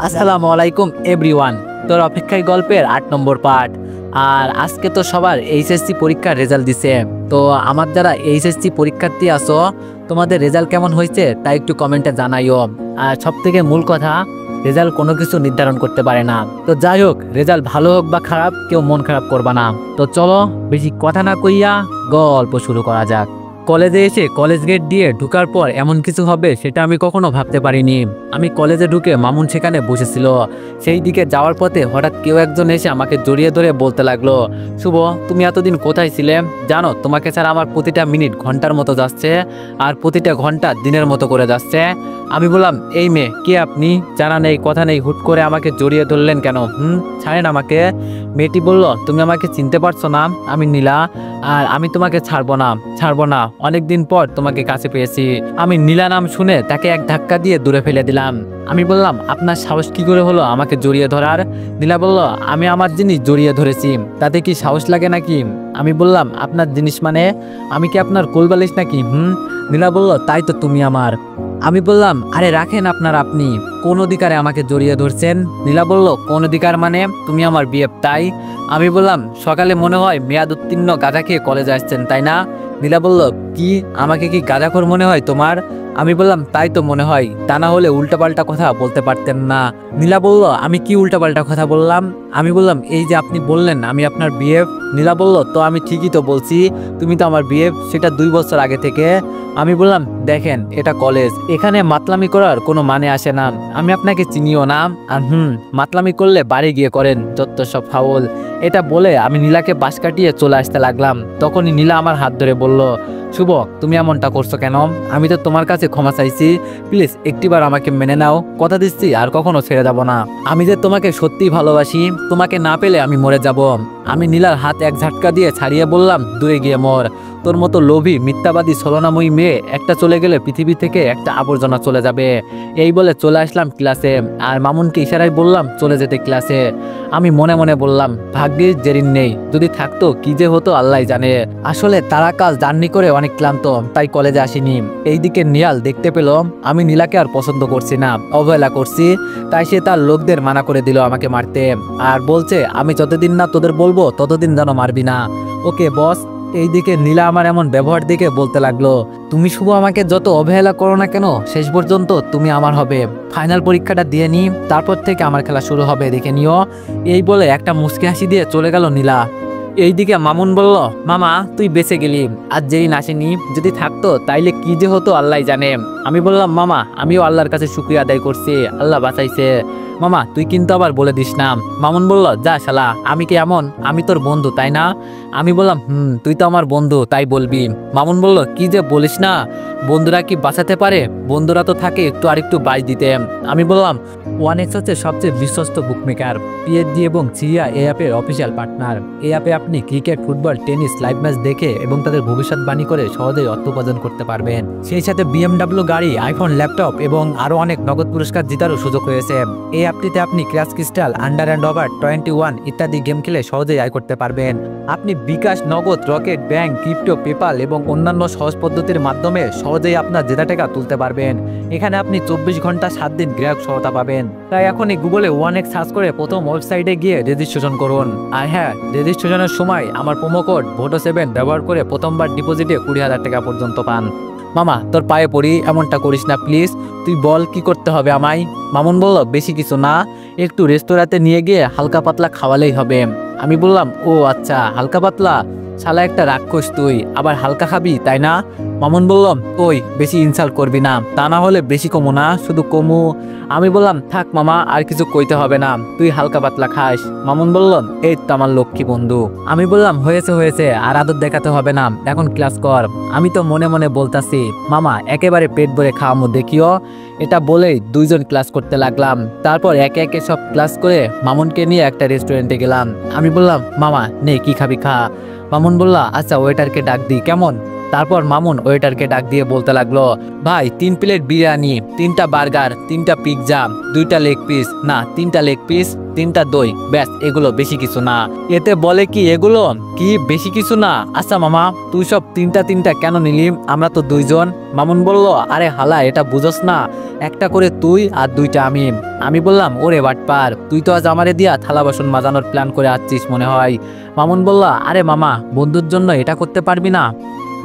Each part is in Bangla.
আসসালামু আলাইকুম এভরিওয়ান। তোর অপেক্ষায় গল্পের ৮ নম্বর পার্ট। আর আজকে তো সবার এইচএসসি পরীক্ষার রেজাল্ট দিছে। তো আমার যারা এইচএসসি পরীক্ষার্থী আছো, তোমাদের রেজাল্ট কেমন হয়েছে তা একটু কমেন্টে জানাইও। আর সব থেকে মূল কথা, রেজাল্ট কোনো কিছু নির্ধারণ করতে পারে না। তো যাই হোক, রেজাল্ট ভালো হোক বা খারাপ, কেউ মন খারাপ করবা না। তো চলো বেশি কথা না কইয়া গল্প শুরু করা যাক। কলেজে এসে কলেজ গেট দিয়ে ঢুকার পর এমন কিছু হবে সেটা আমি কখনো ভাবতে পারিনি। আমি কলেজে ঢুকে মামুন সেখানে বসেছিল। সেই দিকে যাওয়ার পথে হঠাৎ কেউ একজন এসে আমাকে জড়িয়ে ধরে বলতে লাগলো, শুভ, তুমি এতদিন কোথায় ছিলে? জানো, তোমাকে ছাড়া আমার প্রতিটা মিনিট ঘন্টার মতো যাচ্ছে, আর প্রতিটা ঘন্টা দিনের মতো করে যাচ্ছে। আমি বললাম, এই মেয়ে কে আপনি? জানা নেই কথা নেই, হুট করে আমাকে জড়িয়ে ধরলেন কেন? ছাড়েন আমাকে। মেয়েটি বলল, তুমি আমাকে চিনতে পারছো না? আমি নীলা, আর আমি তোমাকে ছাড়বো না। অনেকদিন পর তোমাকে কাছে পেয়েছি। আমি নীলা নাম শুনে তাকে এক ধাক্কা দিয়ে দূরে ফেলে দিলাম। আমি বললাম, আপনার সাহস কি করে হলো আমাকে জড়িয়ে ধরার? নীলা বলল, আমি আমার জিনিস জড়িয়ে ধরেছি, তাতে কি সাহস লাগে নাকি? আমি বললাম, আপনার জিনিস মানে? আমি কি আপনার কোলবালিশ নাকি? নীলা বলল, তাই তো তুমি আমার। আমি বললাম, আরে রাখেন আপনি কোন অধিকারে আমাকে জড়িয়ে ধরছেন? নীলা বলল, কোন অধিকার মানে? তুমি আমার বিয়ে, তাই? আমি বললাম, সকালে মনে হয় মেয়াদ উত্তীর্ণ গাঁজা খেয়ে কলেজে আসছেন, তাই না? নীলা বলল, কি, আমাকে কি গাঁজাখোর মনে হয় তোমার? আমি বললাম, তাই তো মনে হয়, তা না হলে উল্টাপাল্টা কথা বলতে পারতেন না। নীলা বলল, আমি কি উল্টাপাল্টা কথা বললাম? আমি বললাম, এই যে আপনি বললেন আমি আপনার বিয়ে। নীলা বলল, তো আমি ঠিকই তো বলছি, তুমি তো আমার বিয়ে, সেটা 2 বছর আগে থেকে। আমি বললাম, দেখেন, এটা কলেজ, এখানে মাতলামি করার কোনো মানে আসে না। আমি আপনাকে চিনিও না। আর মাতলামি করলে বাড়ি গিয়ে করেন, যত সব ফাউল। এটা বলে আমি নীলাকে বাঁশ কাটিয়ে চলে আসতে লাগলাম। তখনই নীলা আমার হাত ধরে বলল, শুভ, তুমি এমনটা করছো কেন? আমি তো তোমার কাছে ক্ষমা চাইছি, প্লিজ একটিবার আমাকে মেনে নাও, কথা দিচ্ছি আর কখনো ছেড়ে যাব না। আমি যে তোমাকে সত্যি ভালোবাসি, তোমাকে না পেলে আমি মরে যাব। আমি নীলার হাত এক ঝাটকা দিয়ে ছাড়িয়ে বললাম, দূরে গিয়ে মর। তোর মতো লোভী, মিথ্যাবাদী, ছলনাময়ী মেয়ে একটা চলে গেলে পৃথিবী থেকে একটা আবর্জনা চলে যাবে। এই বলে চলে আসলাম ক্লাসে, আর মামুনকে ইশারায় বললাম চলে যেতে ক্লাসে। আমি মনে মনে বললাম, ভাগ্যে জেরিন নেই, যদি থাকতো কি যে হতো আল্লাহ জানে। আসলে তারা কাল জার্নি করে অনেক ক্লান্ত, তাই কলেজে আসিনি। এইদিকে নিয়াল দেখতে পেল আমি নীলাকে আর পছন্দ করছি না, অবহেলা করছি, তাই সে তার লোকদের মানা করে দিল আমাকে মারতে। আর বলছে, আমি যতদিন না তোদের বলবো ততদিন যেন মারবি না, ওকে বস? এইদিকে নীলা আমার এমন ব্যবহার দেখে বলতে লাগলো, তুমি শুভ আমাকে যত অবহেলা করো না কেন, শেষ পর্যন্ত তুমি আমার হবে। ফাইনাল পরীক্ষাটা দিয়ে নি, তারপর থেকে আমার খেলা শুরু হবে, দেখে নিও। এই বলে একটা মুচকি হাসি দিয়ে চলে গেল নীলা। এইদিকে মামুন বলল, মামা তুই বেঁচে গেলি, আজ জেরিন আসেনি, যদি থাকতো তাইলে কি যে হতো আল্লাহ জানে। আমি বললাম, মামা আমিও আল্লাহর কাছে শুকরিয়া আদায় করছি, আল্লাহ বাঁচাইছে। মামা তুই কিন্তু আবার বলে দিস না। মামুন বলল, যা শালা, আমি কি এমন? আমি তোর বন্ধু, তাই না? আমি বললাম, তুই তো আমার বন্ধু, তাই বলবি। মামুন বলল, কি যে বলিস না, বন্ধুরা কি বাঁচাতে পারে? বন্ধুরা তো থাকে একটু আরেকটু বাঁচ দিতে। আমি বললাম, 1x হচ্ছে সবচেয়ে বিশ্বস্ত বুকমেকার, পিএসজি এবং চিয়া এই অ্যাপের অফিসিয়াল পার্টনার। এই অ্যাপে আপনি cricket, football, tennis live match দেখে এবং তাদের ভবিষ্যৎবাণী করে সহজেই অর্থ উপার্জন করতে পারবেন। সেই সাথে BMW গাড়ি, আইফোন, ল্যাপটপ এবং আরো অনেক নগদ পুরস্কার জেতারও সুযোগ রয়েছে। এই অ্যাপটিতে আপনি crash crystal, under and over 21 ইত্যাদি গেম খেলে সহজেই আয় করতে পারবেন। আপনি বিকাশ, নগদ, রকেট, ব্যাংক, ক্রিপ্টো, পেপাল এবং অন্যান্য সহজ পদ্ধতির মাধ্যমে সহজেই আপনার জেতা টাকা তুলতে পারবেন। এখানে আপনি 24 ঘন্টা 7 দিন গ্রাহক সহায়তা পাবেন। তাই এখনই গুগলে 1x সার্চ করে প্রথম ওয়েবসাইটে গিয়ে রেজিস্ট্রেশন করুন। আর হ্যাঁ, রেজিস্ট্রেশনের সময় আমার প্রোমো কোড VOTO7 ব্যবহার করে প্রথমবার ডিপোজিটে 20,000 টাকা পর্যন্ত পান। মামা তোর পায়ে পড়ি, এমনটা করিস না প্লিজ, তুই বল কি করতে হবে আমায়? মামুন বলল, বেশি কিছু না, একটু রেস্তোরাঁতে নিয়ে গিয়ে হালকা পাতলা খাওয়ালেই হবে। আমি বললাম, ও আচ্ছা, হালকা পাতলা? শালা একটা রাক্ষস তুই, আবার হালকা খাবি, তাই না? মামুন বলল, ওই বেশি ইনসাল্ট করবি না, তা না হলে বেশি কমু না, শুধু কমু। আমি বললাম, থাক মামা, আর কিছু কইতে হবে না, তুই হালকা পাতলা খাস। মামুন বলল, এই তো আমার লক্ষ্মী বন্ধু। আমি বললাম, হয়েছে, আর আদর দেখাতে হবে না, এখন ক্লাস কর। আমি তো মনে মনে বলতাছি, মামা একেবারে পেট ভরে খাওয়ামো দেখিও। এটা বলেই দুইজন ক্লাস করতে লাগলাম। তারপর একে একে সব ক্লাস করে মামুনকে নিয়ে একটা রেস্টুরেন্টে গেলাম। আমি বললাম, মামা নে কি খাবি খা। মামুন বলল, আচ্ছা ওয়েটারকে ডাক দিই কেমন? তারপর মামুন ওয়েটারকে ডাক দিয়ে বলতে লাগলো, ভাই 3 প্লেট বিরিয়ানি, 3টা বার্গার, 3টা পিৎজা, 2টা লেগ পিস, না 3টা লেগ পিস, 3টা দই, ব্যাস এগুলো বেশি কিছু না। এতে বলে কি এগুলো কি বেশি কিছু না? আচ্ছা মামা তুই সব 3টা কেন নিলি? আমরা তো 2 জন। মামুন বলল, আরে হালা এটা বুঝোস না, একটা করে তুই আর 2টা আমি। আমি বললাম, ওরে বাটপার, তুই তো আজ আমারে দিয়া থালা বাসন মাজানোর প্ল্যান করে আসছিস মনে হয়। মামুন বলল, আরে মামা বন্ধুর জন্য এটা করতে পারবি না?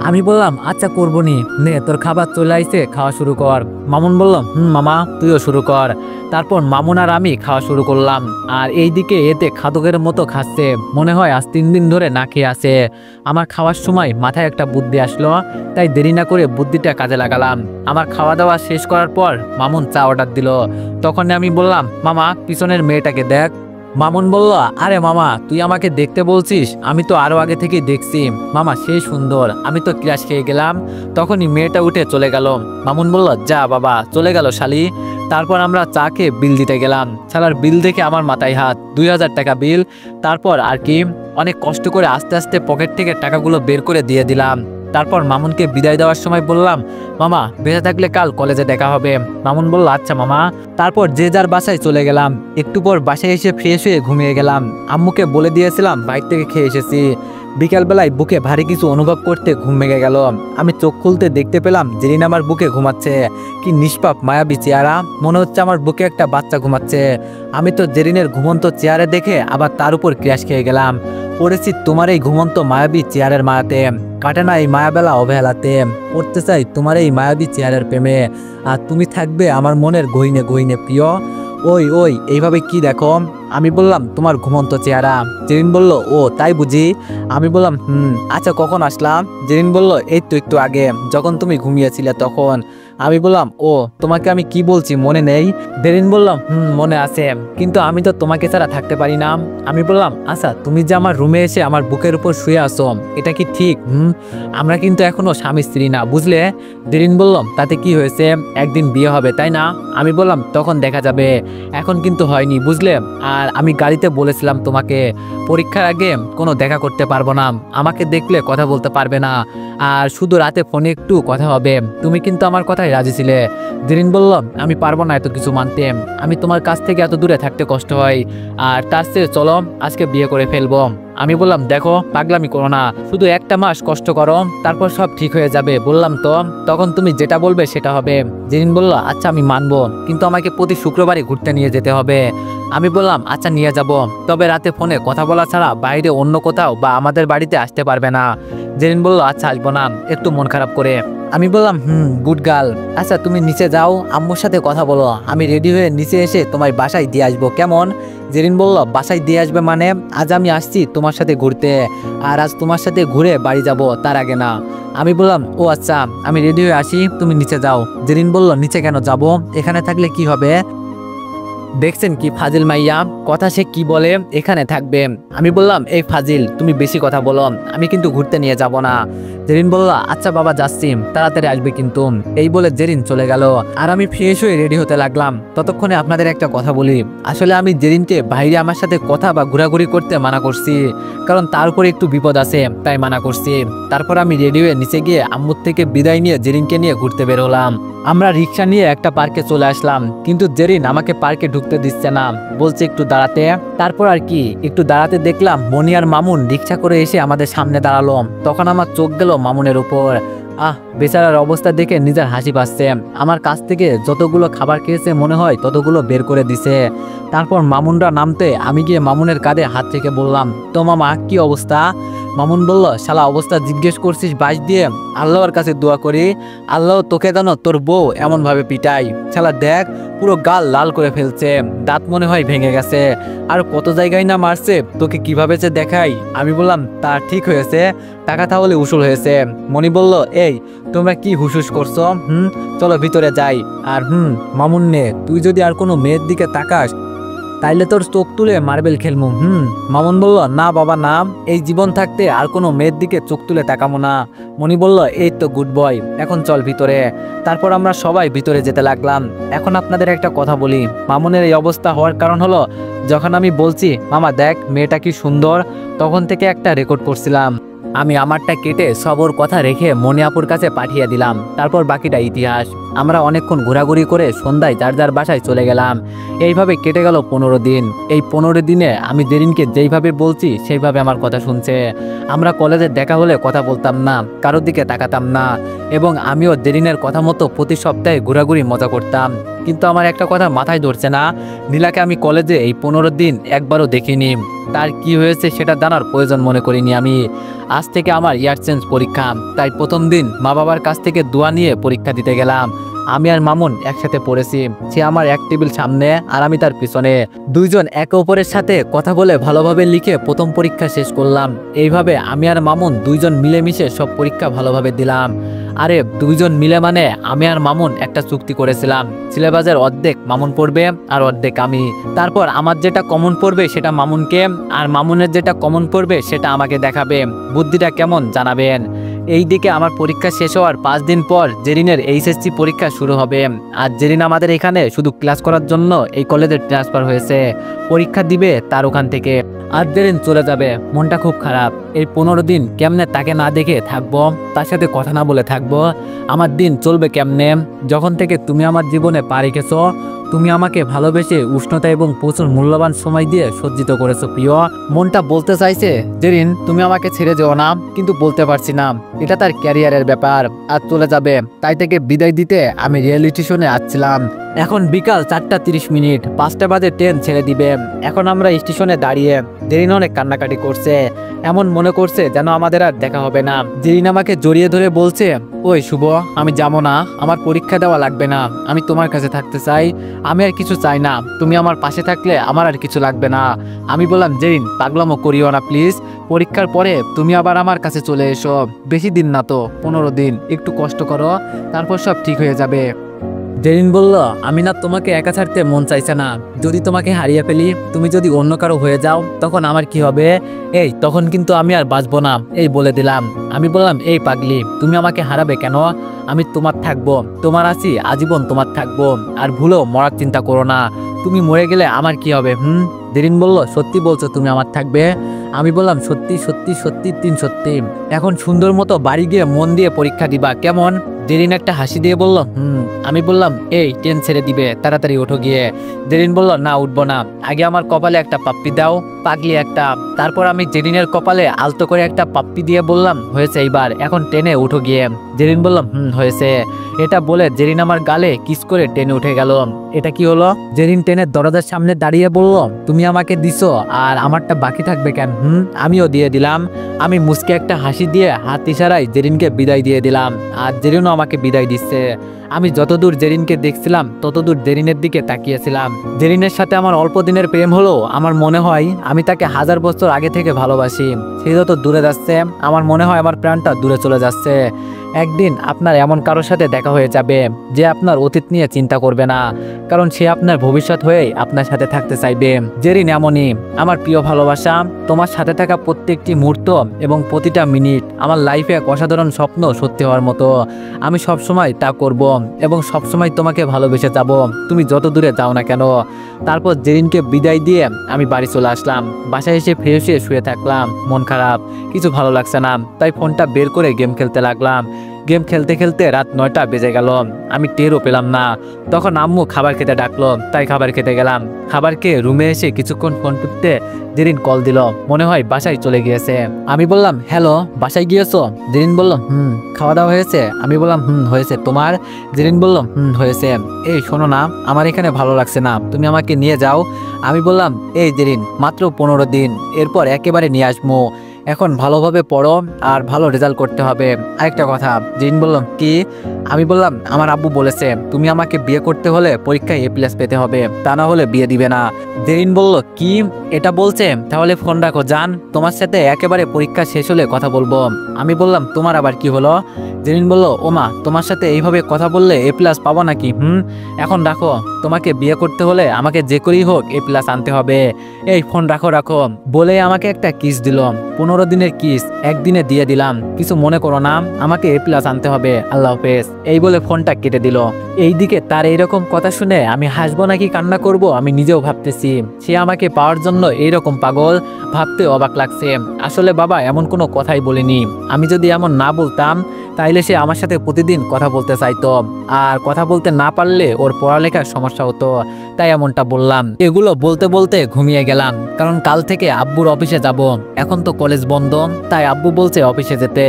আমি বললাম, আচ্ছা করবো নি, নে তোর খাবার চলে আইছে, খাওয়া শুরু কর। মামুন বলল, মামা তুইও শুরু কর। তারপর মামুন আর আমি খাওয়া শুরু করলাম। আর এইদিকে এতে খাদকের মতো খাচ্ছে, মনে হয় আজ 3 দিন ধরে না খেয়ে আছে। আমার খাওয়ার সময় মাথায় একটা বুদ্ধি আসলো, তাই দেরি না করে বুদ্ধিটা কাজে লাগালাম। আমার খাওয়া দাওয়া শেষ করার পর মামুন চা অর্ডার দিল। তখন আমি বললাম, মামা পিছনের মেয়েটাকে দেখ। মামুন বলল, আরে মামা তুই আমাকে দেখতে বলছিস? আমি তো আরো আগে থেকেই দেখছি মামা, সেই সুন্দর, আমি তো ক্রাশ খেয়ে গেলাম। তখনই মেয়েটা উঠে চলে গেল। মামুন বলল, যা বাবা চলে গেল শালি। তারপর আমরা চা খেয়ে বিল দিতে গেলাম। শালার বিল দেখে আমার মাথায় হাত, 2000 টাকা বিল। তারপর আর কি অনেক কষ্ট করে আস্তে আস্তে পকেট থেকে টাকাগুলো বের করে দিয়ে দিলাম। তারপর মামুনকে বিদায় দেওয়ার সময় বললাম, মামা বেঁচে থাকলে কাল কলেজে দেখা হবে। মামুন বলল, আচ্ছা মামা। তারপর যে যার বাসায় চলে গেলাম। একটু পর বাসায় এসে ফ্রেশ হয়ে ঘুমিয়ে গেলাম। আম্মুকে বলে দিয়েছিলাম বাইরে থেকে খেয়ে এসেছি। বিকালবেলায় বুকে ভারী কিছু অনুভব করতে ঘুম ভেঙে গেল। আমি চোখ খুলতে দেখতে পেলাম জেরিন আমার বুকে ঘুমাচ্ছে। কি নিষ্পাপ মায়াবী চেহারা, মনে হচ্ছে আমার বুকে একটা বাচ্চা ঘুমাচ্ছে। আমি তো জেরিনের ঘুমন্ত চেহারা দেখে আবার তার উপর ক্র্যাশ খেয়ে গেলাম। পড়েছি তোমার এই ঘুমন্ত মায়াবী চেহারের মায়াতে, কাটে না এই মায়াবেলা অবহেলাতে। পড়তে চাই তোমার এই মায়াবী চেহারের প্রেমে, আর তুমি থাকবে আমার মনের গহিনে গহিনে প্রিয়। ওই ওই এইভাবে কি দেখো? আমি বললাম, তোমার ঘুমন্ত চেহারা। জেরিন বলল, ও তাই বুঝি? আমি বললাম, আচ্ছা কখন আসলাম? জেরিন বলল, এই তো একটু আগে, যখন তুমি ঘুমিয়েছিলে তখন। আমি বললাম, ও তোমাকে আমি কি বলছি মনে নেই? জেরিন বললাম, মনে আছে, কিন্তু আমি তো তোমাকে ছাড়া থাকতে পারি না। আমি বললাম, আচ্ছা তুমি যে আমার রুমে এসে আমার বুকের উপর শুয়ে আসো, এটা কি ঠিক? আমরা কিন্তু এখনো স্বামী স্ত্রী না, বুঝলে? জেরিন বললাম, তাতে কি হয়েছে, একদিন বিয়ে হবে তাই না? আমি বললাম, তখন দেখা যাবে, এখন কিন্তু হয়নি, বুঝলে? আর আমি গাড়িতে বলেছিলাম তোমাকে পরীক্ষার আগে কোনো দেখা করতে পারবো না, আমাকে দেখলে কথা বলতে পারবে না, আর শুধু রাতে ফোনে একটু কথা হবে। তুমি কিন্তু আমার কথায় রাজি ছিলে। জেরিন বলল, আমি পারবো না এত কিছু মানতে, আমি তোমার কাছ থেকে এত দূরে থাকতে কষ্ট হয়, আর তার চেয়ে চলো আজকে বিয়ে করে ফেলবো। আমি বললাম, দেখো পাগলামি করো না, শুধু একটা মাস কষ্ট করো, তারপর সব ঠিক হয়ে যাবে, বললাম তো, তখন তুমি যেটা বলবে সেটা হবে। জেরিন বলল, আচ্ছা আমি মানবো, কিন্তু আমাকে প্রতি শুক্রবারই ঘুরতে নিয়ে যেতে হবে। আমি বললাম, আচ্ছা নিয়ে যাব, তবে রাতে ফোনে কথা বলা ছাড়া বাইরে অন্য কোথাও বা আমাদের বাড়িতে আসতে পারবে না। জেরিন বলল, আচ্ছা আসবো না, একটু মন খারাপ করে। আমি বললাম, গুড গার্ল। আচ্ছা তুমি নিচে যাও, আম্মুর সাথে কথা বলো, আমি রেডি হয়ে নিচে এসে তোমার বাসায় দিয়ে আসবো, কেমন? জেরিন বলল, বাসায় দিয়ে আসবে মানে? আজ আমি আসছি তোমার সাথে ঘুরতে, আর আজ তোমার সাথে ঘুরে বাড়ি যাব, তার আগে না। আমি বললাম, ও আচ্ছা আমি রেডি হয়ে আসি, তুমি নিচে যাও। জেরিন বলল, নিচে কেন যাব, এখানে থাকলে কি হবে? দেখছেন কি ফাজিল মাইয়া, কথা সে কি বলে, এখানে থাকবে। আমি বললাম, এই ফাজিল তুমি বেশি কথা বলো, আমি কিন্তু ঘুরতে নিয়ে যাব না। জেরিন বলল, আচ্ছা বাবা যাচ্ছি, তাড়াতাড়ি আসবে কিন্তু। এই বলে জেরিন চলে গেল, আর আমি ফ্রেশ হয়ে রেডি হতে লাগলাম। ততক্ষণে আপনাদের একটা কথা বলি, আসলে আমি জেরিনকে বাইরে আমার সাথে কথা বা ঘোরাঘুরি করতে মানা করছি, কারণ তার উপরে একটু বিপদ আছে, তাই মানা করছি। তারপর আমি রেডি হয়ে নিচে গিয়ে আম্মুর থেকে বিদায় নিয়ে জেরিনকে নিয়ে ঘুরতে বের হলাম। আমরা রিক্সা নিয়ে একটা পার্কে চলে আসলাম, কিন্তু জেরিন আমাকে পার্কে ঢুকতে দিচ্ছে না, বলছে একটু দাঁড়াতে। তারপর আর কি একটু দাঁড়াতে দেখলাম মনি আর মামুন রিক্সা করে এসে আমাদের সামনে দাঁড়ালো। তখন আমার চোখ গেল মামুনের উপর। বেচারার অবস্থা দেখে নিজের হাসি পাচ্ছে। আমার কাছ থেকে যতগুলো খাবার খেয়েছে মনে হয় ততগুলো বের করে দিছে। তারপর মামুনরা নামতে আমি গিয়ে মামুনের কাঁধে হাত থেকে বললাম, তো মামা কি অবস্থা? মামুন বলল, শালা অবস্থা জিজ্ঞেস করছিস বাস দিয়ে? আল্লাহর কাছে দোয়া করি আল্লাহ তোকে যেন তোর বউ এমন ভাবে পিটাই। শালা দেখ পুরো গাল লাল করে ফেলছে, দাঁত মনে হয় ভেঙে গেছে, আর কত জায়গায় না মারছে, তোকে কিভাবে যে দেখাই। আমি বললাম, তা ঠিক হয়েছে, টাকা তাহলে উসুল হয়েছে। মনি বলল, এই তোমরা কি হুসুস করছো? চলো ভিতরে যাই। আর মামুন নে, তুই যদি আর কোনো মেয়ের দিকে তাকাস তাইলে তোর চোখ তুলে মার্বেল খেলমু। মামুন বলল, না বাবা না, এই জীবন থাকতে আর কোনো মেয়ের দিকে চোখ তুলে তাকামো না। মনি বলল, এই তো গুড বয়, এখন চল ভিতরে। তারপর আমরা সবাই ভিতরে যেতে লাগলাম। এখন আপনাদের একটা কথা বলি, মামুনের এই অবস্থা হওয়ার কারণ হলো, যখন আমি বলছি মামা দেখ মেয়েটা কি সুন্দর, তখন থেকে একটা রেকর্ড করছিলাম। আমি আমারটা কেটে সব ওর কথা রেখে মনি আপুর কাছে পাঠিয়ে দিলাম। তারপর বাকিটা ইতিহাস। আমরা অনেকক্ষণ ঘোরাঘুরি করে সন্ধ্যায় যার যার বাসায় চলে গেলাম। এইভাবে কেটে গেল 15 দিন। এই 15 দিনে আমি জেরিনকে যেইভাবে বলছি সেইভাবে আমার কথা শুনছে। আমরা কলেজে দেখা হলে কথা বলতাম না, কারোর দিকে তাকাতাম না, এবং আমিও জেরিনের কথা মতো প্রতি সপ্তাহে ঘোরাঘুরি মজা করতাম। কিন্তু আমার একটা কথা মাথায় ধরছে না, নীলাকে আমি কলেজে এই 15 দিন একবারও দেখিনি। তার কি হয়েছে সেটা জানার প্রয়োজন মনে করিনি আমি। আজ থেকে আমার ইয়ার চেঞ্জ পরীক্ষা, তাই প্রথম দিন মা বাবার কাছ থেকে দোয়া নিয়ে পরীক্ষা দিতে গেলাম। আমি আর মামুন একসাথে পড়েছি। সে আমার এক টেবিল সামনে আর আমি তার পিছনে। দুইজন একে অপরের সাথে কথা বলে ভালোভাবে লিখে প্রথম পরীক্ষা শেষ করলাম। এইভাবে আমি আর মামুন দুইজন মিলেমিশে সব পরীক্ষা ভালোভাবে দিলাম। আরে দুইজন মিলে মানে আমি আর মামুন একটা চুক্তি করেছিলাম, সিলেবাসের অর্ধেক মামুন পড়বে আর অর্ধেক আমি। তারপর আমার যেটা কমন পড়বে সেটা মামুনকে, আর মামুনের যেটা কমন পড়বে সেটা আমাকে দেখাবে। বুদ্ধিটা কেমন জানাবেন। এইদিকে আমার পরীক্ষা শেষ হওয়ার 5 দিন পর জেরিনের এইচএসসি পরীক্ষা শুরু হবে। আর জেরিন আমাদের এখানে শুধু ক্লাস করার জন্য এই কলেজে ট্রান্সফার হয়েছে। পরীক্ষা দিবে তার ওখান থেকে। আর জেরিন চলে যাবে। মনটা খুব খারাপ। এই 15 দিন কেমনে তাকে না দেখে থাকবো, তার সাথে কথা না বলে থাকবো। আমার দিন চলবে কেমনে? যখন থেকে তুমি আমার জীবনে পা রেখেছো, তুমি আমাকে ভালোবেসে উষ্ণতা এবং প্রচুর মূল্যবান সময় দিয়ে সজ্জিত করেছো প্রিয়। মনটা বলতে চাইছে জেরিন তুমি আমাকে ছেড়ে যেও না, কিন্তু বলতে পারছি না। এটা তার ক্যারিয়ারের ব্যাপার, আর চলে যাবে। তাই থেকে বিদায় দিতে আমি রিয়েলিটি শোনে আসছিলাম। এখন বিকাল 4:30, 5টা বাজে ট্রেন ছেড়ে দিবে। এখন আমরা স্টেশনে দাঁড়িয়ে। জেরিন অনেক কান্নাকাটি করছে, এমন মনে করছে যেন আমাদের আর দেখা হবে না। জেরিন আমাকে জড়িয়ে ধরে বলছে, ওই শুভ, আমি যাবো না, আমার পরীক্ষা দেওয়া লাগবে না, আমি তোমার কাছে থাকতে চাই। আমি আর কিছু চাই না, তুমি আমার পাশে থাকলে আমার আর কিছু লাগবে না। আমি বললাম জেরিন পাগলামো করিও না প্লিজ, পরীক্ষার পরে তুমি আবার আমার কাছে চলে এসো। বেশি দিন না তো, 15 দিন, একটু কষ্ট করো, তারপর সব ঠিক হয়ে যাবে। জেরিন বলল, আমি না তোমাকে একা ছাড়তে মন চাইছে না। যদি তোমাকে হারিয়ে ফেলি, তুমি যদি অন্য কারো হয়ে যাও, তখন আমার কি হবে? এই তখন কিন্তু আমি আর বাঁচবো না, এই বলে দিলাম। আমি বললাম, এই পাগলি, তুমি আমাকে হারাবে কেন? আমি তোমার থাকবো, তোমার আছি আজীবন তোমার থাকবো। আর ভুলেও মরার চিন্তা করো না। তুমি মরে গেলে আমার কি হবে? জেরিন বলল, সত্যি বলছো তুমি আমার থাকবে? আমি বললাম, সত্যি সত্যি সত্যি 3 সত্যি। এখন সুন্দর মতো বাড়ি গিয়ে মন দিয়ে পরীক্ষা দিবা, কেমন? জেরিন একটা হাসি দিয়ে বলল, আমি বললাম, এই ট্রেন ছেড়ে দিবে, তাড়াতাড়ি ওঠো গিয়ে। জেরিন বলল, না উঠবো না, আগে আমার কপালে একটা পাপ্পি দাও, পাগলি একটা। তারপর আমি জেরিনের কপালে আলতো করে একটা পাপ্পি দিয়ে বললাম, হয়েছে এইবার, এখন ট্রেনে উঠো গিয়ে। জেরিন বলল, হয়েছে। এটা বলে জেরিন আমার গালে কিস করে ট্রেনে উঠে গেল। এটা কি হলো? জেরিন ট্রেনের দরজার সামনে দাঁড়িয়ে বলল, তুমি আমাকে দিছো আর আমারটা বাকি থাকবে কেন? আমিও দিয়ে দিলাম। আমি মুচকে একটা হাসি দিয়ে হাত ইশারায় জেরিনকে বিদায় দিয়ে দিলাম, আর জেরিনও আমাকে বিদায় দিচ্ছে। আমি যতদূর জেরিনকে দেখছিলাম ততদূর জেরিনের দিকে তাকিয়েছিলাম। জেরিনের সাথে আমার অল্প দিনের প্রেম হলো, আমার মনে হয় আমি তাকে 1000 বছর আগে থেকে ভালোবাসি। সে যত দূরে যাচ্ছে, আমার মনে হয় আমার প্রাণটা দূরে চলে যাচ্ছে। একদিন আপনার এমন কারোর সাথে দেখা হয়ে যাবে যে আপনার অতীত নিয়ে চিন্তা করবে না, কারণ সে আপনার ভবিষ্যৎ হয়ে আপনার সাথে থাকতে চাইবে। জেরিন এমনই। আমার প্রিয় ভালোবাসা, তোমার সাথে থাকা প্রত্যেকটি মুহূর্ত এবং প্রতিটা মিনিট আমার লাইফে এক অসাধারণ স্বপ্ন সত্যি হওয়ার মতো। আমি সবসময় তা করব এবং সবসময় তোমাকে ভালোবেসে যাব, তুমি যত দূরে যাও না কেন। তারপর জেরিনকে বিদায় দিয়ে আমি বাড়ি চলে আসলাম। বাসায় এসে ফ্রেশ হয়ে শুয়ে থাকলাম। মন খারাপ, কিছু ভালো লাগছে না, তাই ফোনটা বের করে গেম খেলতে লাগলাম। গেম খেলতে খেলতে রাত 9টা বেজে গেল। আমি টেরও পেলাম না। তখন আম্মু খাবার খেতে ডাকলো, তাই খাবার খেতে গেলাম। খাবার খেয়ে রুমে এসে কিছুক্ষণ ফোন টিপতে জেরিন কল দিল, মনে হয় বাসায় চলে গিয়েছে। আমি বললাম, হ্যালো, বাসায় গিয়েছো? জেরিন বলল, খাওয়া দাওয়া হয়েছে? আমি বললাম, হয়েছে। তোমার? জেরিন বলল, হয়েছে। এই শোনো না, আমার এখানে ভালো লাগছে না, তুমি আমাকে নিয়ে যাও। আমি বললাম, এই জেরিন, মাত্র 15 দিন, এরপর একেবারে নিয়ে আসবো। এখন ভালোভাবে পড়ো আর ভালো রেজাল্ট করতে হবে। আরেকটা কথা। জেরিন বলল, কি? আমি বললাম, আমার আব্বু বলেছে তুমি আমাকে বিয়ে করতে হলে পরীক্ষায় A+ পেতে হবে, তা না হলে বিয়ে দিবে না। জেরিন বলল, কি? এটা বলছে? তাহলে ফোন রাখো জান, তোমার সাথে একেবারে পরীক্ষা শেষ হলে কথা বলবো। আমি বললাম, তোমার আবার কি হলো? জেরিন বলল, ওমা, তোমার সাথে এইভাবে কথা বললে A+ পাবো নাকি? এখন রাখো, তোমাকে বিয়ে করতে হলে আমাকে যে করেই হোক A+ আনতে হবে। এই ফোন রাখো রাখো বলে আমাকে একটা কিস দিল। 15 15 দিনের কিস একদিনে দিয়ে দিলাম, কিছু মনে করো না, আমাকে A+ আনতে হবে, আল্লাহ হাফেজ। এই বলে ফোনটা কেটে দিল। এইদিকে তার এইরকম কথা শুনে আমি হাসবো নাকি কান্না করব আমি নিজেও ভাবতেছি। সে আমাকে পাওয়ার জন্য এইরকম পাগল, ভাবতে অবাক লাগছে। আসলে বাবা এমন কোনো কথাই বলিনি। আমি যদি এমন না বলতাম তাইলে সে আমার সাথে প্রতিদিন কথা বলতে চাইতো, আর কথা বলতে না পারলে ওর পড়ালেখার সমস্যা হতো, তাই এমনটা বললাম। এগুলো বলতে বলতে ঘুমিয়ে গেলাম, কারণ কাল থেকে আব্বুর অফিসে যাব। এখন তো কলেজ বন্ধ, তাই আব্বু বলছে অফিসে যেতে।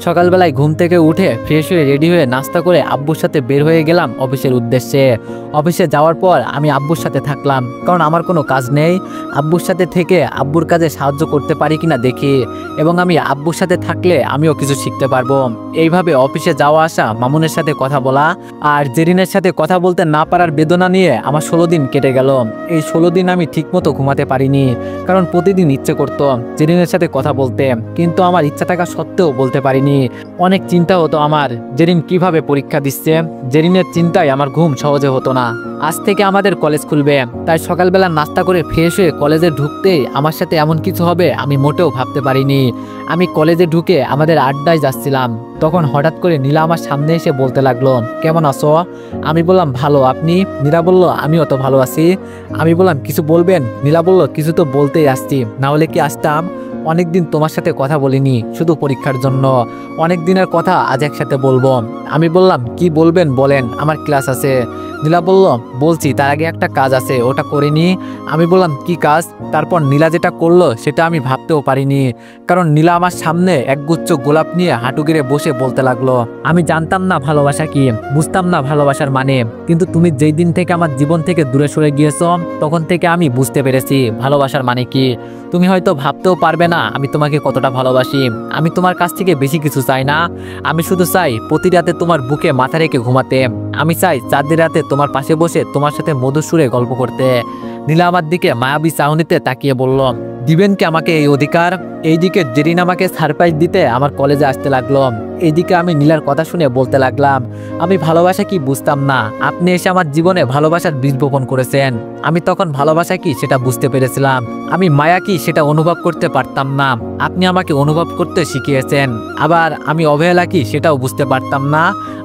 সকালবেলায় ঘুম থেকে উঠে ফ্রেশ হয়ে রেডি হয়ে নাস্তা করে আব্বুর সাথে বের হয়ে গেলাম অফিসের উদ্দেশ্যে। অফিসে যাওয়ার পর আমি আব্বুর সাথে থাকলাম, কারণ আমার কোনো কাজ নেই। আব্বুর সাথে থেকে আব্বুর কাজে সাহায্য করতে পারি কিনা দেখি, এবং আমি আব্বুর সাথে থাকলে আমিও কিছু শিখতে পারবো। এইভাবে অফিসে যাওয়া আসা, মামুনের সাথে কথা বলা, আর জেরিনের সাথে কথা বলতে না পারার বেদনা নিয়ে আমার 16 দিন কেটে গেল। এই 16 দিন আমি ঠিকমতো ঘুমাতে পারিনি, কারণ প্রতিদিন ইচ্ছে করতো জেরিনের সাথে কথা বলতে, কিন্তু আমার ইচ্ছা থাকা সত্ত্বেও বলতে পারিনি। অনেক চিন্তা হতো আমার, জেরিন কিভাবে পরীক্ষা দিচ্ছে। জেরিনের চিন্তায় আমার ঘুম সহজে হতো না। আজ থেকে আমাদের কলেজ খুলবে, তাই সকালবেলা নাস্তা করে ফ্রেশ হয়ে কলেজে ঢুকতেই আমার সাথে এমন কিছু হবে আমি মোটেও ভাবতে পারিনি। আমি কলেজে ঢুকে আমাদের আড্ডায় যাচ্ছিলাম, তখন হঠাৎ করে নীলা আমার সামনে এসে বলতে লাগলো, কেমন আছো? আমি বললাম ভালো, আপনি? নীলা বলল আমিও তো ভালো আছি। আমি বললাম কিছু বলবেন? নীলা বলল কিছু তো বলতেই আসছি, না হলে কি আসতাম? অনেকদিন তোমার সাথে কথা বলিনি, শুধু পরীক্ষার জন্য। অনেক দিনের কথা আজ একসাথে বলবো। আমি বললাম কি বলবেন বলেন, আমার ক্লাস আছে। নীলা বলল বলছি, তার আগে একটা কাজ আছে, ওটা করিনি। আমি বললাম কি কাজ? তারপর নীলা যেটা করলো সেটা আমি ভাবতেও পারিনি, কারণ নীলা আমার সামনে একগুচ্ছ গোলাপ নিয়ে হাঁটু গেড়ে বসে বলতে লাগলো, আমি জানতাম না ভালোবাসা কি, বুঝতাম না ভালোবাসার মানে, কিন্তু তুমি যেই দিন থেকে আমার জীবন থেকে দূরে সরে গিয়েছো তখন থেকে আমি বুঝতে পেরেছি ভালোবাসার মানে কি। তুমি হয়তো ভাবতেও পারবে না আমি তোমাকে কতটা ভালোবাসি। আমি তোমার কাছ থেকে বেশি কিছু চাই না, আমি শুধু চাই প্রতি রাতে তোমার বুকে মাথা রেখে ঘুমাতে। আমি চাই চাঁদের রাতে তোমার পাশে বসে তোমার সাথে মধুর সুরে গল্প করতে। নীলা আমার দিকে মায়াবী চাহনিতে তাকিয়ে বলল, দিবেন কি আমাকে এই অধিকার? এইদিকে জেরিন আমাকে সারপ্রাইজ দিতে আমার কলেজে আসতে লাগলো। এইদিকে আমি নীলার কথা শুনে বলতে লাগলাম, আমি ভালোবাসা কি বুঝতাম না, আপনি এসে আমার জীবনে ভালোবাসার বীজ বপন করেছেন। আমি তখন ভালোবাসা কি সেটা বুঝতে পেরেছিলাম, আমি মায়া কি সেটা অনুভব করতে পারতাম না, আপনি আমাকে অনুভব করতে শিখিয়েছেন। আবার আমি অবহেলা কি সেটাও বুঝতে পারতাম না,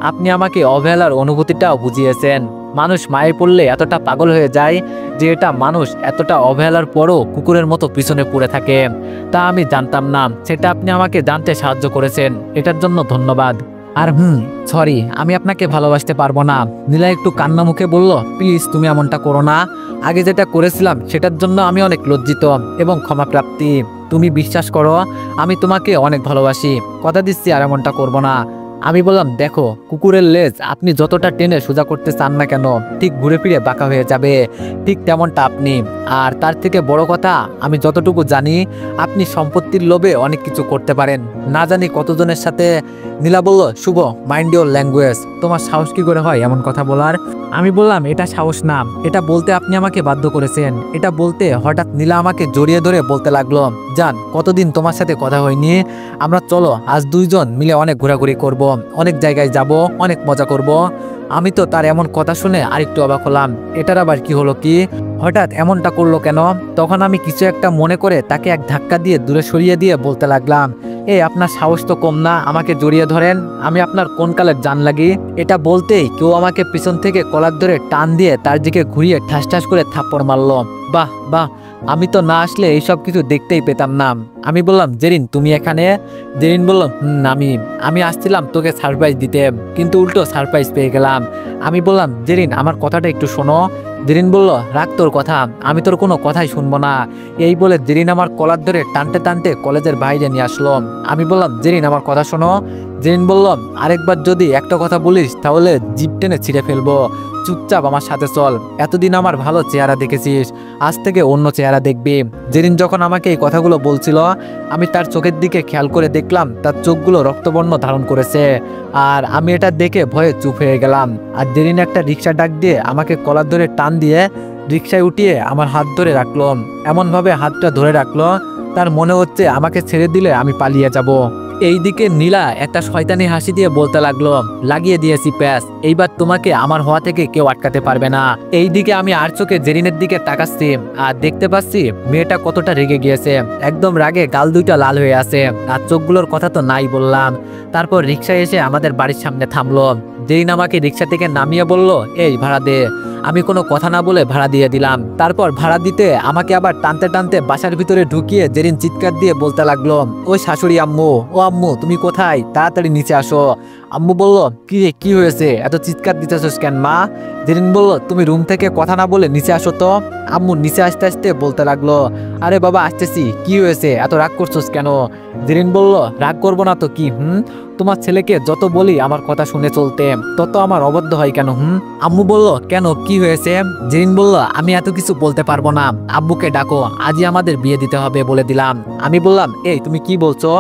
আপনি আমাকে অবহেলার অনুভূতিটাও বুঝিয়েছেন। মানুষ মায়ে পড়লে এতটা পাগল হয়ে যায় যে এটা মানুষ এতটা অবহেলার পরও কুকুরের মতো পিছনে পড়ে থাকে, তা আমি জানতাম না। সেটা আপনি আমাকে জানতে সাহায্য করেছেন, এটার জন্য ধন্যবাদ। আর সরি, আমি আপনাকে ভালোবাসতে পারবো না। নীলা একটু কান্না মুখে বলল, প্লিজ তুমি এমনটা করো না। আগে যেটা করেছিলাম সেটার জন্য আমি অনেক লজ্জিত এবং ক্ষমাপ্রাপ্তি। তুমি বিশ্বাস করো, আমি তোমাকে অনেক ভালোবাসি, কথা দিচ্ছি আর এমনটা করবো না। আমি বললাম, দেখো কুকুরের লেজ আপনি যতটা টেনে সোজা করতে চান না কেন ঠিক ঘুরে ফিরে বাঁকা হয়ে যাবে, ঠিক তেমনটা আপনি। আর তার থেকে বড় কথা, আমি যতটুকু জানি আপনি সম্পত্তির লোভে অনেক কিছু করতে পারেন, না জানি কতজনের সাথে। নীলা বলল, শুভ, মাইন্ড ইওর ল্যাঙ্গুয়েজ, তোমার সাহস কি করে হয় এমন কথা বলার? আমি বললাম, এটা সাহস না, এটা বলতে আপনি আমাকে বাধ্য করেছেন। এটা বলতে হঠাৎ নীলা আমাকে জড়িয়ে ধরে বলতে লাগলো, জান কতদিন তোমার সাথে কথা হয়নি, আমরা চলো আজ দুইজন মিলে অনেক ঘোরাঘুরি করব, অনেক জায়গায় যাব, অনেক মজা করব। আমি তো তার এমন কথা শুনে আরেকটু অবাক হলাম, এটার আবার কি হলো কি, হঠাৎ এমনটা করলো কেন? তখন আমি কিছু একটা মনে করে তাকে এক ধাক্কা দিয়ে দূরে সরিয়ে দিয়ে বলতে লাগলাম, এই আপনার সাহস তো কম না, আমাকে জড়িয়ে ধরেন, আমি আপনার কোন কালের জান লাগি? এটা বলতেই কেউ আমাকে পিছন থেকে কলার ধরে টান দিয়ে তার দিকে ঘুরিয়ে ঠাস ঠাস করে থাপ্পড় মারলো। বাহ বাহ, আমি তো না আসলে এইসব কিছু দেখতেই পেতাম না। আমি বললাম, জেরিন তুমি এখানে? জেরিন বলল, আমি আসছিলাম তোকে সারপ্রাইজ দিতে, কিন্তু উল্টো সারপ্রাইজ পেয়ে গেলাম। আমি বললাম, জেরিন আমার কথাটা একটু শোনো। জেরিন বলল, রাখ তোর কথা, আমি তোর কোনো কথাই শুনবো না। এই বলে জেরিন আমার কলার ধরে টানতে টানতে কলেজের বাইরে নিয়ে আসলো। আমি বললাম, জেরিন আমার কথা শোনো। জেরিন বলল, আরেকবার যদি একটা কথা বলিস তাহলে জিভ টেনে ছিঁড়ে ফেলবো, চুপচাপ আমার সাথে চল। এতদিন আমার ভালো চেহারা দেখেছিস, আজ থেকে অন্য চেহারা দেখবি। জেরিন যখন আমাকে এই কথাগুলো বলছিল আমি তার চোখের দিকে খেয়াল করে দেখলাম তার চোখগুলো রক্তবর্ণ ধারণ করেছে, আর আমি এটা দেখে ভয়ে চুপ হয়ে গেলাম। আর জেরিন একটা রিক্সা ডাক দিয়ে আমাকে কলার ধরে টান দিয়ে রিক্সায় উঠিয়ে আমার হাত ধরে রাখলো, এমনভাবে হাতটা ধরে রাখলো তার মনে হচ্ছে আমাকে ছেড়ে দিলে আমি পালিয়ে যাব। এইদিকে নীলা একটা শয়তানি হাসি দিয়ে বলতে লাগলো, লাগিয়ে দিয়েছি প্যাস, এইবার তোমাকে আমার হওয়া থেকে কেউ আটকাতে পারবে না। এইদিকে আমি আর চোখে জেরিনের দিকে তাকাচ্ছি আর দেখতে পাচ্ছি মেয়েটা কতটা রেগে গিয়েছে, একদম রাগে গাল দুইটা লাল হয়ে আছে, আর চোখগুলোর কথা তো নাই বললাম। তারপর রিক্সায় এসে আমাদের বাড়ির সামনে থামলো। জেরিন আমাকে রিক্সা থেকে নামিয়ে বলল, এই ভাড়া দে। আমি কোনো কথা না বলে ভাড়া দিয়ে দিলাম। তারপর ভাড়া দিতে আমাকে আবার টানতে টানতে বাসার ভিতরে ঢুকিয়ে জেরিন চিৎকার দিয়ে বলতে লাগলো, ওই শাশুড়ি আম্মু, ও আম্মু তুমি কোথায়, তাড়াতাড়ি নিচে আসো। আম্মু বলল, কি রে কি হয়েছে, এত চিৎকার দিতেছিস কেন মা? জেরিন বলল, তুমি রুম থেকে কথা না বলে নিচে আসো তো। আম্মু নিচে আসতে আসতে বলতে লাগলো, আরে বাবা আসতেছি, কি হয়েছে, এত রাগ করছোস কেন? জেরিন বলল, রাগ করবো না তো কি, তোমার ছেলেকে যত বলি আমার কথা শুনে চলতে, তত আমার অবদ্ধ হয় কেন? আম্মু বলল, কেন কি হয়েছে? জেরিন বলল, আমি এত কিছু বলতে পারবো না, আব্বুকে ডাকো, আজই আমাদের বিয়ে দিতে হবে বলে দিলাম। আমি বললাম, এই তুমি কি বলছো?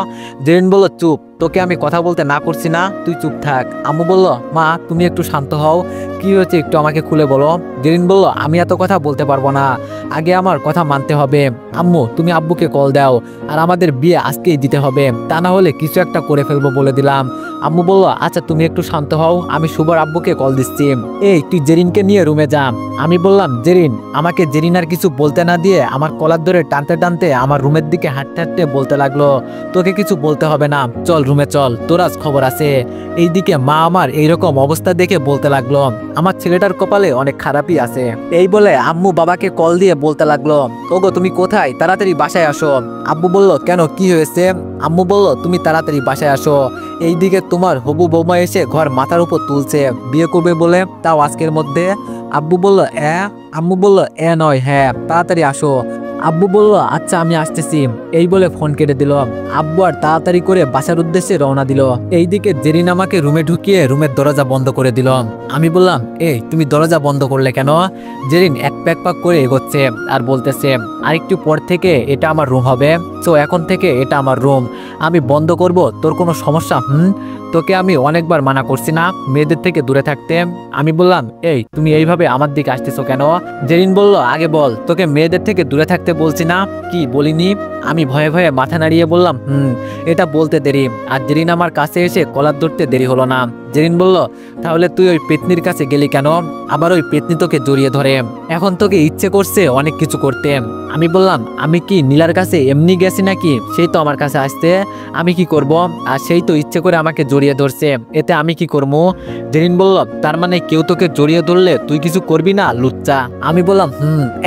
জেরিন বলল, চুপ, তোকে আমি কথা বলতে না করছি না, তুই চুপ থাক। আম্মু বলল, মা তুমি একটু শান্ত হও, কি হয়েছে একটু আমাকে খুলে বলো। জেরিন বলল, আমি এত কথা বলতে পারবো না, আগে আমার কথা মানতে হবে। আম্মু তুমি আব্বুকে কল দাও, আর আমাদের বিয়ে আজকেই দিতে হবে, তা না হলে কিছু একটা করে ফেলবো বলে দিলাম। আম্মু বলল, আচ্ছা তুমি একটু শান্ত হও, আমি শুভর আব্বুকে কল দিচ্ছি। এই তুই জেরিনকে নিয়ে রুমে যা। আমি বললাম, জেরিন? আমাকে জেরিন আর কিছু বলতে না দিয়ে আমার কলার ধরে টানতে টানতে আমার রুমের দিকে হাঁটতে হাঁটতে বলতে লাগলো, তোকে কিছু বলতে হবে না, চল রুমে চল, তোর আজ খবর আছে। এইদিকে মা আমার এইরকম অবস্থা দেখে বলতে লাগলো, আমার ছেলেটার কপালে অনেক খারাপই আছে। এই বলে আম্মু বাবাকে কল দিয়ে বলতে লাগলো, ওগো তুমি কোথায়, তাড়াতাড়ি বাসায় আসো। আব্বু বলল, কেন কি হয়েছে? আম্মু বলল, তুমি তাড়াতাড়ি বাসায় আসো, এইদিকে তোমার হবু বৌমা এসে ঘর মাথার উপর তুলছে, বিয়ে করবে বলে, তাও আজকের মধ্যে। আব্বু বলল, আম্মু বলল, নয় হ্যাঁ, তাড়াতাড়ি আসো। আব্বু বলল, আচ্ছা আমি আসতেছি, এই বলে ফোন কেটে দিল। আব্বু আর তাড়াতাড়ি করে বাসার উদ্দেশ্যে রওনা দিল। এইদিকে জেরিন আমাকে রুমে ঢুকিয়ে রুমের দরজা বন্ধ করে দিল। আমি বললাম, এই তুমি দরজা বন্ধ করলে কেন? জেরিন এক প্যাক পাক করে এগোচ্ছে আর বলতেছে, আরেকটু পর থেকে এটা আমার রুম হবে, তো এখন থেকে এটা আমার রুম, আমি বন্ধ করব, তোর কোনো সমস্যা? তোকে আমি অনেকবার মানা করছি না মেয়েদের থেকে দূরে থাকতে? আমি বললাম, এই তুমি এইভাবে আমার দিকে আসতেছো কেন? জেরিন বলল, আগে বল, তোকে মেয়েদের থেকে দূরে থাকতে বলছি না? কি বলিনি? আমি ভয়ে ভয়ে মাথা নাড়িয়ে বললাম, এটা বলতে দেরি। আর জেরিন আমার কাছে এসে কলার ধরতে দেরি হলো না। জেরিন বলল, তাহলে তুই ওই পেতনির কাছে গেলি কেন? আবার ওই পেতনি তোকে জড়িয়ে ধরে, এখন তোকে ইচ্ছে করছে অনেক কিছু করতে। আমি বললাম, আমি কি নীলার কাছে এমনি গেছি নাকি? সেই তো আমার কাছে আসতে, আমি কি করব? আর সেই তো ইচ্ছে করে আমাকে জড়িয়ে ধরছে, এতে আমি কি করবো? জেরিন বলল, তার মানে কেউ তোকে জড়িয়ে ধরলে তুই কিছু করবি না, লুচ্চা? আমি বললাম,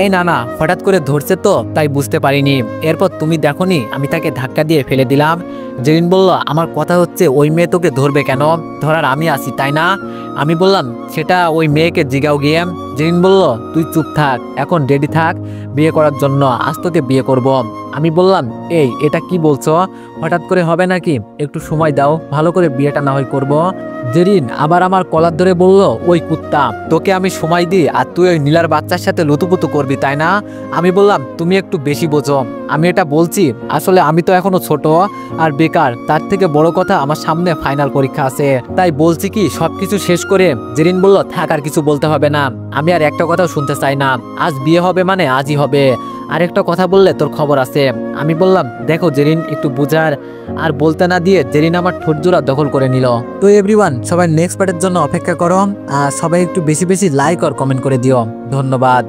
এই না, হঠাৎ করে ধরছে তো তাই বুঝতে পারিনি। এরপর তুমি দেখোনি আমি তাকে ধাক্কা দিয়ে ফেলে দিলাম। জেরিন বলল, আমার কথা হচ্ছে ওই মেয়ে তোকে ধরবে কেন? ধরার আমি আছি তাই না? আমি বললাম, সেটা ওই মেয়েকে জিগাও গিয়ে। জেরিন বলল, তুই চুপ থাক, এখন রেডি থাক বিয়ে করার জন্য, আজ তোকে বিয়ে করব। আমি বললাম, এই এটা কি বলছো? হঠাৎ করে হবে নাকি? একটু সময় দাও, ভালো করে বিয়েটা না হয় করব। জেরিন আবার আমার কলার ধরে বলল, ওই কুত্তা, তোকে আমি সময় দিই আর তুই ওই নীলার বাচ্চার সাথে লুতুপুতু করবি তাই না? আমি বললাম, তুমি একটু বেশি বোঝো, আমি এটা বলছি, আসলে আমি তো এখনো ছোট আর বেকার, তার থেকে বড় কথা আমার সামনে ফাইনাল পরীক্ষা আছে, তাই বলছি কি সবকিছু শেষ করে। জেরিন বলল, থাক আর কিছু বলতে হবে না, আমি আর একটা কথাও শুনতে চাই না, আজ বিয়ে হবে মানে আজই হবে, আর একটা কথা বললে তোর খবর আছে। আমি বললাম, দেখো জেরিন একটু বুঝার, আর বলতে না দিয়ে জেরিন আমার ঠোঁটজোড়া দখল করে নিল। তো এভরিওয়ান, সবাই নেক্সট পার্টের জন্য অপেক্ষা করো, আর সবাই একটু বেশি বেশি লাইক আর কমেন্ট করে দিও। ধন্যবাদ।